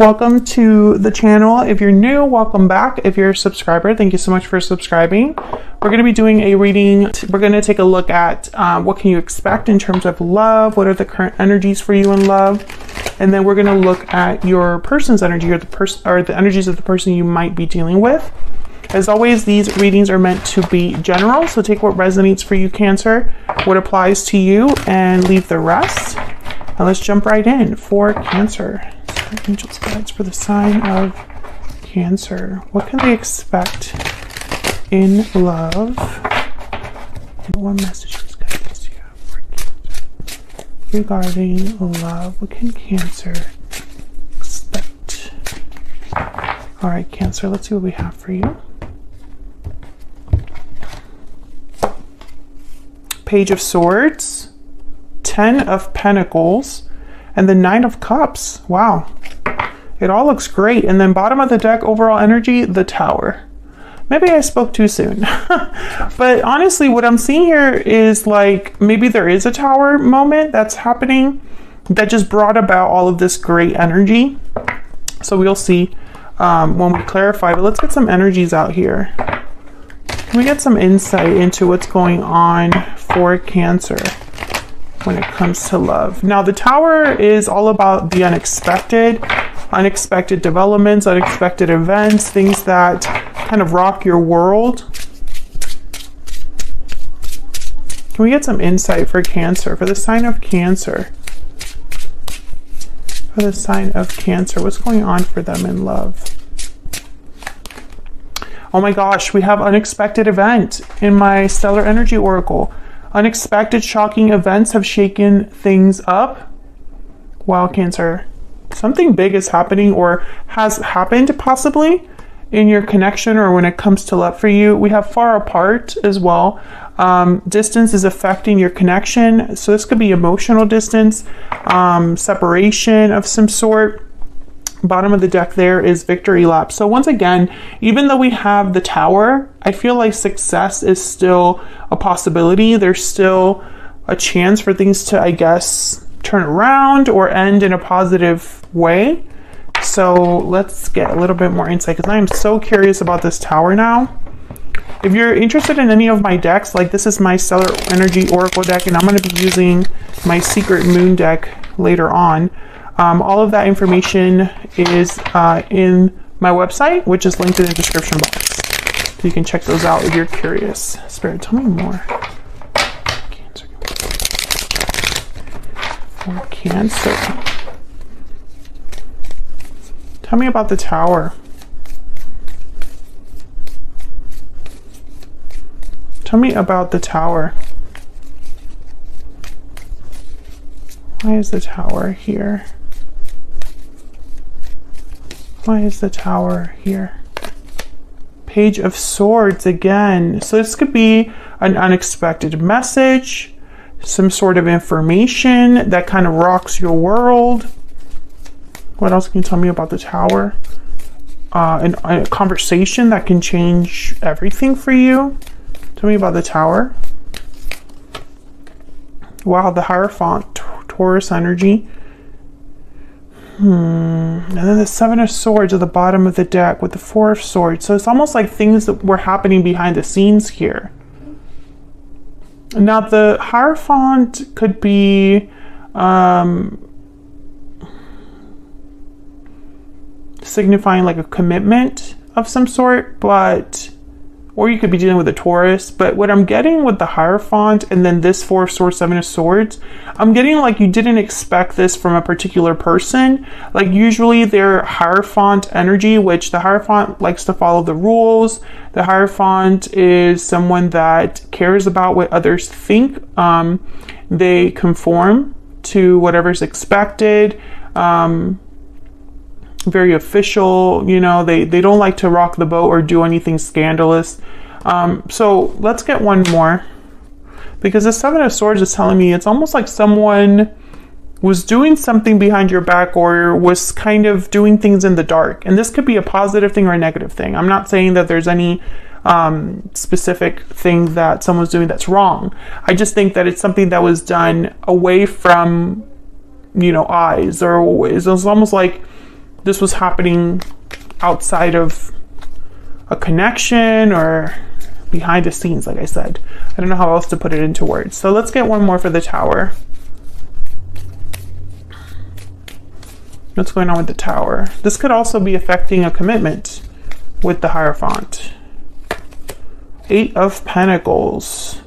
Welcome to the channel. If you're new, welcome back. If you're a subscriber, thank you so much for subscribing. We're going to be doing a reading. We're going to take a look at what can you expect in terms of love, what are the current energies for you in love, and then we're going to look at your person's energy or the energies of the person you might be dealing with. As always, these readings are meant to be general, so take what resonates for you, Cancer, what applies to you, and leave the rest. Now let's jump right in for Cancer. Angels guides for the sign of Cancer. What can they expect in love? What messages guides you have for Cancer regarding love? What can Cancer expect? All right, Cancer, let's see what we have for you. Page of Swords, 10 of Pentacles, and the 9 of Cups. Wow. It all looks great. And then bottom of the deck, overall energy, the Tower. Maybe I spoke too soon. But honestly, what I'm seeing here is like maybe there is a Tower moment that's happening that just brought about all of this great energy. So we'll see when we clarify. But let's get some energies out here. Can we get some insight into what's going on for Cancer when it comes to love? Now, the Tower is all about the unexpected developments, unexpected events, things that kind of rock your world. Can we get some insight for Cancer, for the sign of Cancer? For the sign of Cancer, what's going on for them in love? Oh my gosh, we have unexpected event in my Stellar Energy Oracle. Unexpected, shocking events have shaken things up. Wow, Cancer. Something big is happening or has happened possibly in your connection or when it comes to love for you. We have far apart as well. Distance is affecting your connection. So this could be emotional distance, separation of some sort. Bottom of the deck there is victory lap. So once again, even though we have the Tower, I feel like success is still a possibility. There's still a chance for things to, I guess, turn around or end in a positive way. So let's get a little bit more insight because I am so curious about this Tower now. If you're interested in any of my decks, like this is my Stellar Energy Oracle deck, and I'm going to be using my Secret Moon deck later on. All of that information is in my website, which is linked in the description box. So you can check those out if you're curious. Spirit, tell me more. Cancer. For Cancer. Tell me about the Tower. Tell me about the Tower. Why is the Tower here? Why is the Tower here? Page of Swords again. So this could be an unexpected message, some sort of information that kind of rocks your world. What else can you tell me about the Tower? A conversation that can change everything for you. Tell me about the Tower. Wow, the Hierophant, Taurus energy. And then the 7 of Swords at the bottom of the deck with the 4 of Swords. So it's almost like things that were happening behind the scenes here. Now the Hierophant could be signifying like a commitment of some sort, or you could be dealing with a Taurus. But what I'm getting with the Hierophant and then this 4 of Swords, 7 of Swords, I'm getting like you didn't expect this from a particular person. Like usually their Hierophant energy, which the Hierophant likes to follow the rules. The Hierophant is someone that cares about what others think. They conform to whatever's expected. Very official, you know, they don't like to rock the boat or do anything scandalous. So let's get one more, because the 7 of Swords is telling me it's almost like someone was doing something behind your back or was kind of doing things in the dark. And this could be a positive thing or a negative thing. I'm not saying that there's any specific thing that someone's doing that's wrong. I just think that it's something that was done away from, you know, eyes, or it's almost like this was happening outside of a connection or behind the scenes, like I said. I don't know how else to put it into words. So let's get one more for the Tower. What's going on with the Tower? This could also be affecting a commitment with the Hierophant. 8 of Pentacles.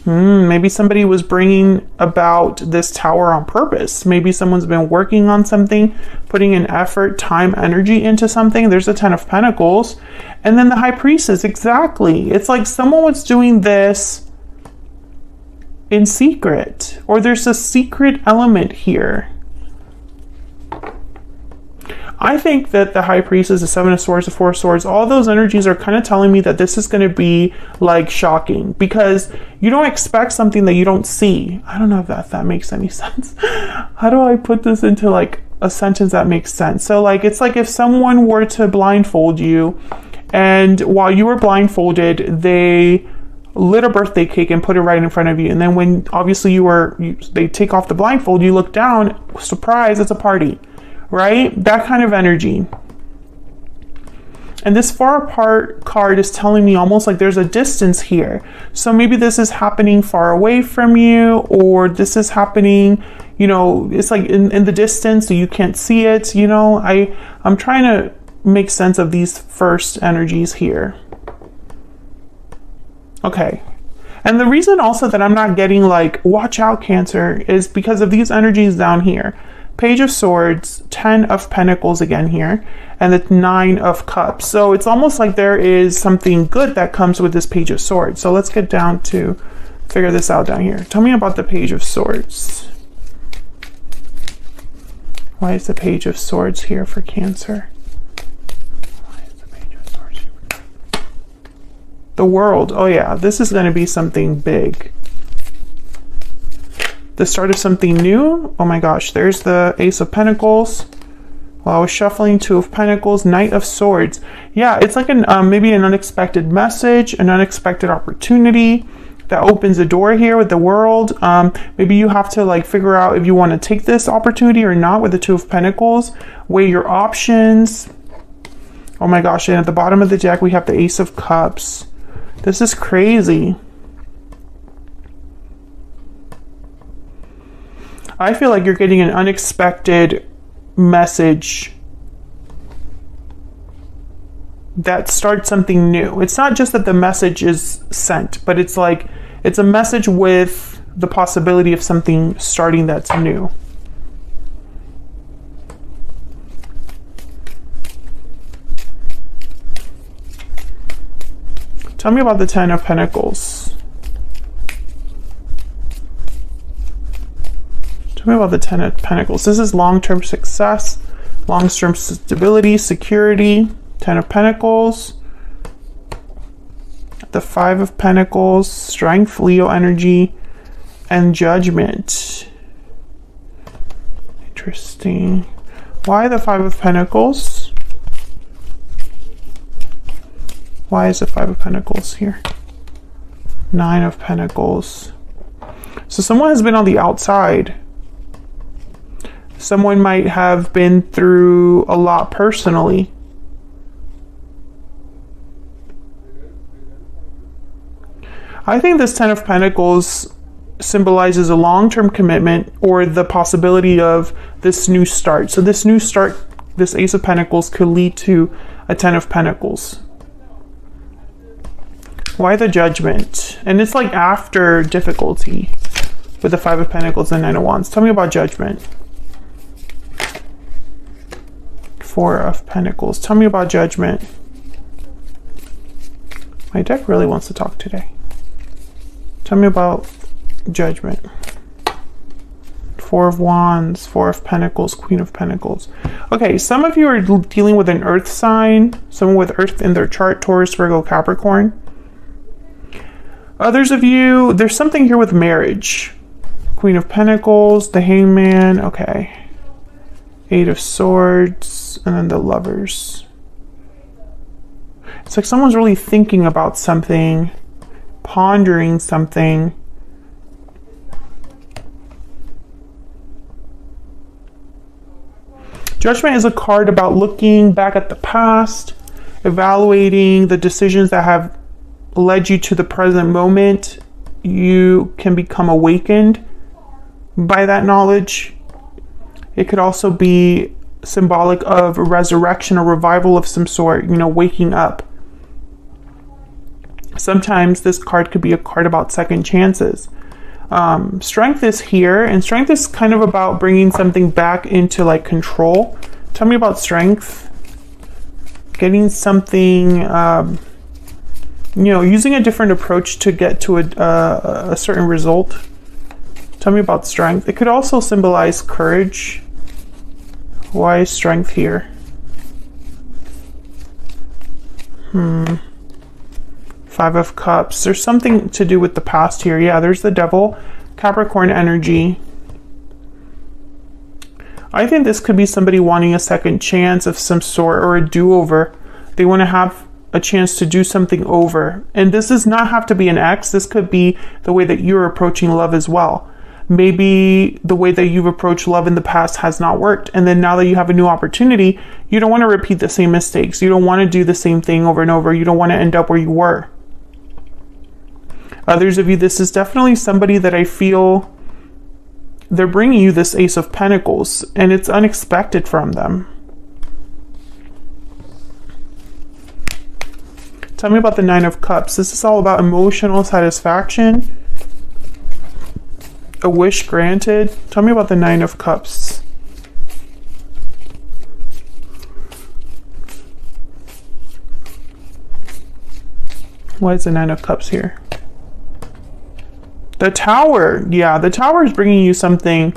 Maybe somebody was bringing about this Tower on purpose. Maybe someone's been working on something, putting an effort, time, energy into something. There's a 10 of Pentacles. And then the High Priestess, exactly. It's like someone was doing this in secret, or there's a secret element here. I think that the High Priestess, the 7 of Swords, the 4 of Swords, all those energies are kind of telling me that this is going to be like shocking, because you don't expect something that you don't see. I don't know if that makes any sense. How do I put this into like a sentence that makes sense? So like, it's like if someone were to blindfold you, and while you were blindfolded, they lit a birthday cake and put it right in front of you. And then when obviously they take off the blindfold, you look down, surprise, it's a party. Right? That kind of energy. And this far apart card is telling me almost like there's a distance here. So maybe this is happening far away from you, or this is happening, you know, it's like in the distance, so you can't see it. You know, I'm trying to make sense of these first energies here. Okay. And the reason also that I'm not getting like, watch out, Cancer, is because of these energies down here. Page of Swords, 10 of Pentacles again here, and the 9 of Cups. So it's almost like there is something good that comes with this Page of Swords. So let's get down to figure this out down here. Tell me about the Page of Swords. Why is the Page of Swords here for Cancer? Why is the Page of Swords here? The World. Oh yeah, this is going to be something big. The start of something new. Oh my gosh, there's the Ace of Pentacles. While I was shuffling, 2 of Pentacles, Knight of Swords. Yeah, it's like maybe an unexpected message, an unexpected opportunity that opens a door here with the World. Maybe you have to like figure out if you want to take this opportunity or not with the 2 of Pentacles. Weigh your options. Oh my gosh, and at the bottom of the deck we have the Ace of Cups. This is crazy. I feel like you're getting an unexpected message that starts something new. It's not just that the message is sent, but it's like, it's a message with the possibility of something starting that's new. Tell me about the 10 of Pentacles. Tell me about the 10 of Pentacles. This is long-term success, long-term stability, security. 10 of Pentacles. The 5 of Pentacles, strength, Leo energy, and judgment. Interesting. Why the 5 of Pentacles? Why is the 5 of Pentacles here? 9 of Pentacles. So someone has been on the outside. Someone might have been through a lot personally. I think this 10 of Pentacles symbolizes a long-term commitment or the possibility of this new start. So this new start, this Ace of Pentacles could lead to a 10 of Pentacles. Why the Judgment? And it's like after difficulty with the 5 of Pentacles and 9 of Wands. Tell me about Judgment. 4 of Pentacles. Tell me about Judgment. My deck really wants to talk today. Tell me about Judgment. 4 of Wands, 4 of Pentacles, Queen of Pentacles. Okay, some of you are dealing with an earth sign, someone with earth in their chart, Taurus, Virgo, Capricorn. Others of you, there's something here with marriage. Queen of Pentacles, the Hangman, okay. 8 of Swords, and then the Lovers. It's like someone's really thinking about something, pondering something. Judgment is a card about looking back at the past, evaluating the decisions that have led you to the present moment. You can become awakened by that knowledge. It could also be symbolic of a resurrection or revival of some sort, you know, waking up. Sometimes this card could be a card about second chances. Strength is here, and strength is kind of about bringing something back into like control. Tell me about strength. Getting something, you know, using a different approach to get to a certain result. Tell me about strength. It could also symbolize courage. Why is strength here? Five of Cups. There's something to do with the past here. Yeah, there's the Devil, Capricorn energy. I think this could be somebody wanting a second chance of some sort or a do-over. They want to have a chance to do something over. And this does not have to be an ex. This could be the way that you're approaching love as well. Maybe the way that you've approached love in the past has not worked. And then now that you have a new opportunity, you don't want to repeat the same mistakes. You don't want to do the same thing over and over. You don't want to end up where you were. Others of you, this is definitely somebody that I feel they're bringing you this Ace of Pentacles, and it's unexpected from them. Tell me about the Nine of Cups. This is all about emotional satisfaction. A wish granted. Tell me about the Nine of Cups. Why is the Nine of Cups here? The Tower. Yeah, the Tower is bringing you something,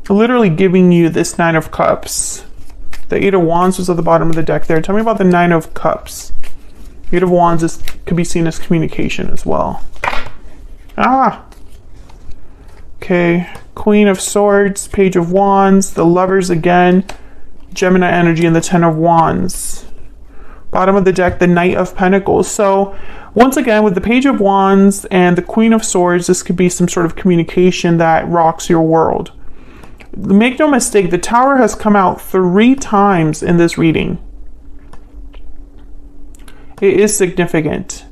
literally giving you this Nine of Cups. The Eight of Wands was at the bottom of the deck there. Tell me about the Nine of Cups. Eight of Wands could be seen as communication as well. Okay, Queen of Swords, Page of Wands, the Lovers again, Gemini energy, and the Ten of Wands. Bottom of the deck, the Knight of Pentacles. So once again, with the Page of Wands and the Queen of Swords, this could be some sort of communication that rocks your world. Make no mistake, the Tower has come out 3 times in this reading. It is significant.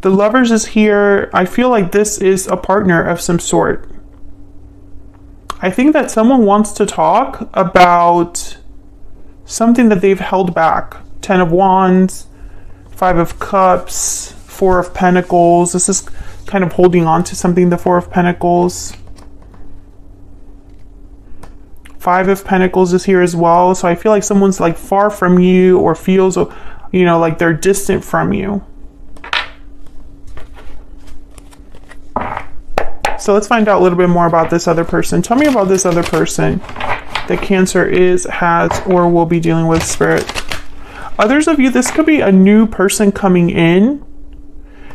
The Lovers is here. I feel like this is a partner of some sort. I think that someone wants to talk about something that they've held back. 10 of Wands, 5 of Cups, 4 of Pentacles. This is kind of holding on to something, the 4 of Pentacles. 5 of Pentacles is here as well. So I feel like someone's like far from you or feels, you know, like they're distant from you. So let's find out a little bit more about this other person. Tell me about this other person that Cancer has, or will be dealing with, Spirit. Others of you, this could be a new person coming in,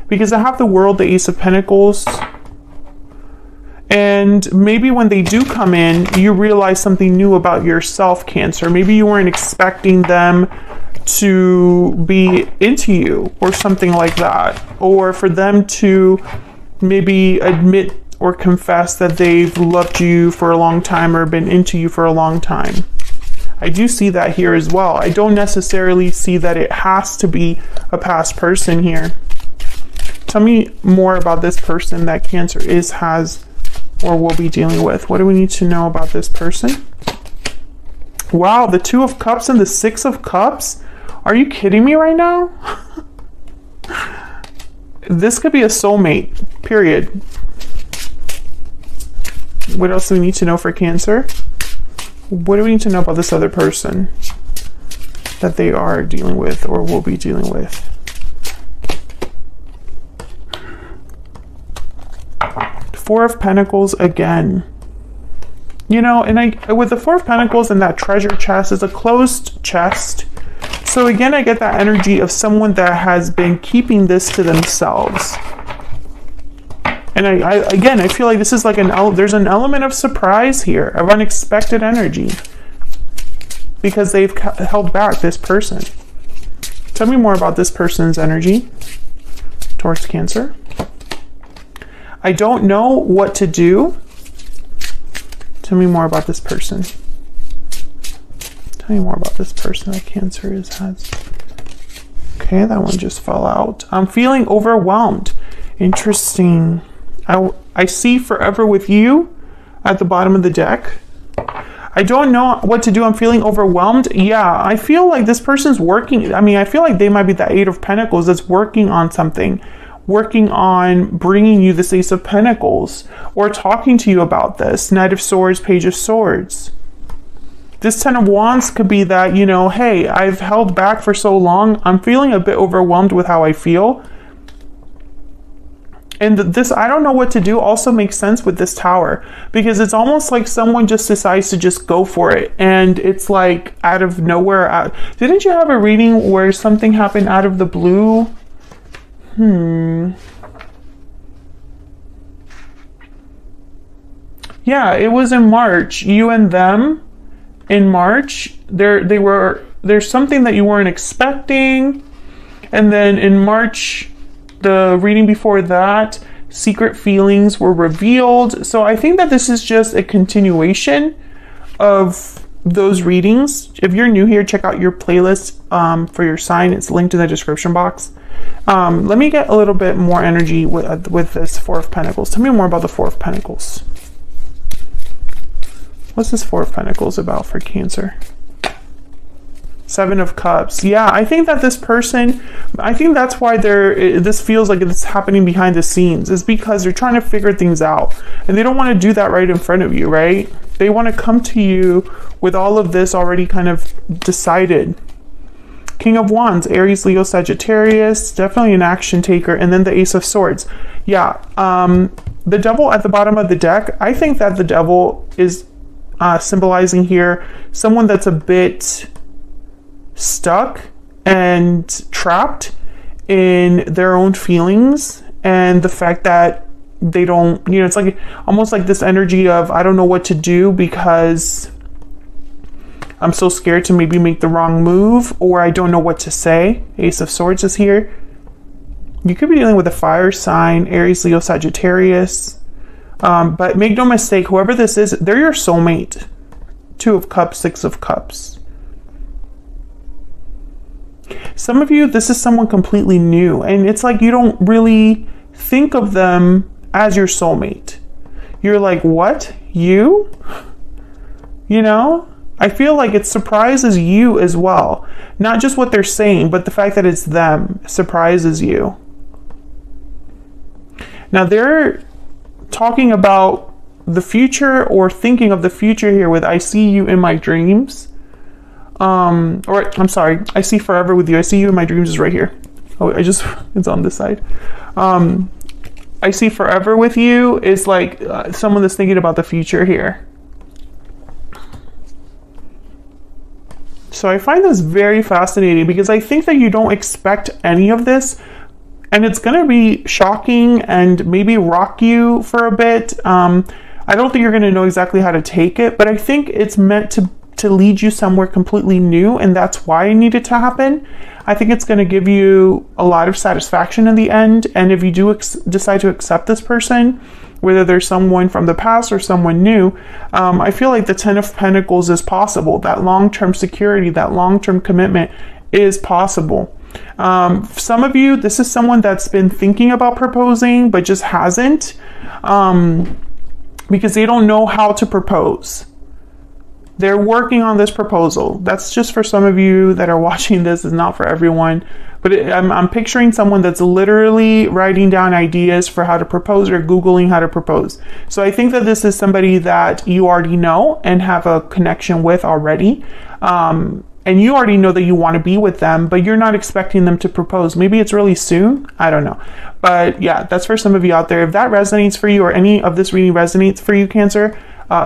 because I have the World, the Ace of Pentacles. And maybe when they do come in, you realize something new about yourself, Cancer. Maybe you weren't expecting them to be into you or something like that. Or for them to maybe admit or confess that they've loved you for a long time or been into you for a long time. I do see that here as well. I don't necessarily see that it has to be a past person here. Tell me more about this person that Cancer has, or will be dealing with. What do we need to know about this person? Wow, the 2 of Cups and the 6 of Cups? Are you kidding me right now? This could be a soulmate, period. What else do we need to know for Cancer? What do we need to know about this other person that they are dealing with or will be dealing with? 4 of Pentacles again. You know, and with the 4 of Pentacles and that treasure chest, is a closed chest. So again, I get that energy of someone that has been keeping this to themselves. And I feel like this is like there's an element of surprise here, of unexpected energy, because they've held back this person. Tell me more about this person's energy towards Cancer. I don't know what to do Tell me more about this person. Tell me more about this person that Cancer has. Okay, that one just fell out. I'm feeling overwhelmed. Interesting. I see forever with you at the bottom of the deck. I don't know what to do. I'm feeling overwhelmed. Yeah, I feel like this person's working. I mean, I feel like they might be the Eight of Pentacles that's working on something, working on bringing you this Ace of Pentacles, or talking to you about this. Knight of Swords, Page of Swords. This Ten of Wands could be that, you know, hey, I've held back for so long. I'm feeling a bit overwhelmed with how I feel. And this, I don't know what to do, also makes sense with this Tower, because it's almost like someone just decides to just go for it. And it's like out of nowhere. Didn't you have a reading where something happened out of the blue? Yeah, it was in March. You and them in March. There's something that you weren't expecting. And then in March, the reading before that, secret feelings were revealed. So I think that this is just a continuation of those readings. If you're new here, check out your playlist for your sign. It's linked in the description box. Let me get a little bit more energy with this Four of Pentacles. Tell me more about the Four of Pentacles. What's this Four of Pentacles about for Cancer? Seven of Cups. Yeah, I think that this person, I think that's why this feels like it's happening behind the scenes, is because they're trying to figure things out and they don't want to do that right in front of you, right? They want to come to you with all of this already kind of decided. King of Wands, Aries, Leo, Sagittarius, definitely an action taker. And then the Ace of Swords. Yeah, the Devil at the bottom of the deck, I think that the Devil is symbolizing here someone that's a bit stuck and trapped in their own feelings, and the fact that they don't, you know, it's like almost like this energy of I don't know what to do because I'm so scared to maybe make the wrong move, or I don't know what to say. Ace of Swords is here. You could be dealing with a fire sign, Aries, Leo, Sagittarius. But make no mistake, whoever this is, they're your soulmate. Two of Cups, Six of Cups. Some of you, this is someone completely new, and it's like you don't really think of them as your soulmate. You're like, what? You? You know? I feel like it surprises you as well. Not just what they're saying, but the fact that it's them surprises you. Now they're talking about the future or thinking of the future here with I see you in my dreams. Or I'm sorry, I see forever with you. I see you in my dreams is right here. Oh, it's on this side. I see forever with you is like someone that's thinking about the future here. So I find this very fascinating because I think that you don't expect any of this, and it's going to be shocking and maybe rock you for a bit. I don't think you're going to know exactly how to take it, but I think it's meant to lead you somewhere completely new, and that's why it needed to happen. I think it's going to give you a lot of satisfaction in the end, and if you do decide to accept this person, whether there's someone from the past or someone new, I feel like the Ten of Pentacles is possible. That long-term security, that long-term commitment is possible. Some of you, this is someone that's been thinking about proposing but just hasn't, because they don't know how to propose. They're working on this proposal. That's just for some of you that are watching this. It's not for everyone. But I'm picturing someone that's literally writing down ideas for how to propose or Googling how to propose. So I think that this is somebody that you already know and have a connection with already. And you already know that you want to be with them, but you're not expecting them to propose. Maybe it's really soon. I don't know. But yeah, that's for some of you out there. If that resonates for you or any of this reading resonates for you, Cancer,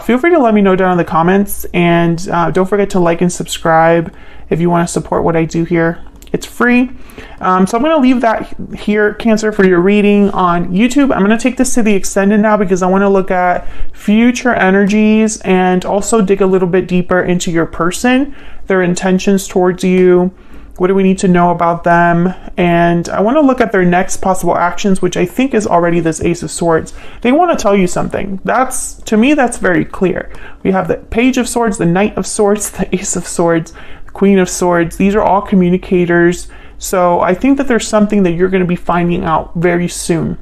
feel free to let me know down in the comments, and don't forget to like and subscribe if you want to support what I do here. It's free. So I'm going to leave that here, Cancer, for your reading on YouTube. I'm going to take this to the extended now because I want to look at future energies and also dig a little bit deeper into your person, their intentions towards you, What do we need to know about them? And I want to look at their next possible actions, which I think is already this Ace of Swords. They want to tell you something. To me, that's very clear. We have the Page of Swords, the Knight of Swords, the Ace of Swords, the Queen of Swords. These are all communicators. So I think that there's something that you're going to be finding out very soon.